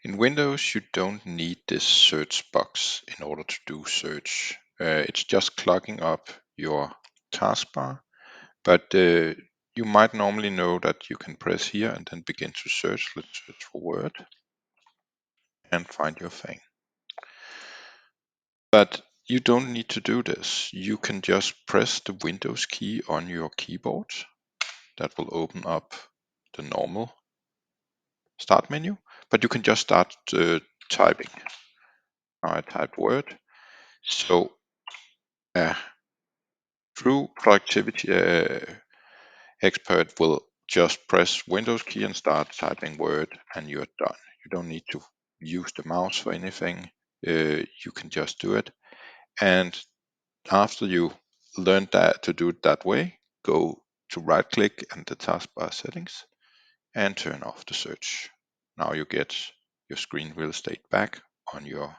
In Windows, you don't need this search box in order to do search. It's just clogging up your taskbar, but you might normally know that you can press here and then begin to search. Let's search for Word and find your thing. But you don't need to do this. You can just press the Windows key on your keyboard. That will open up the normal start menu, but you can just start typing. Now I typed Word. So true productivity expert will just press Windows key and start typing Word, and you're done. You don't need to use the mouse for anything. You can just do it. And after you learned that to do it that way, go to right click and the taskbar settings and turn off the search. Now you get your screen real estate back on your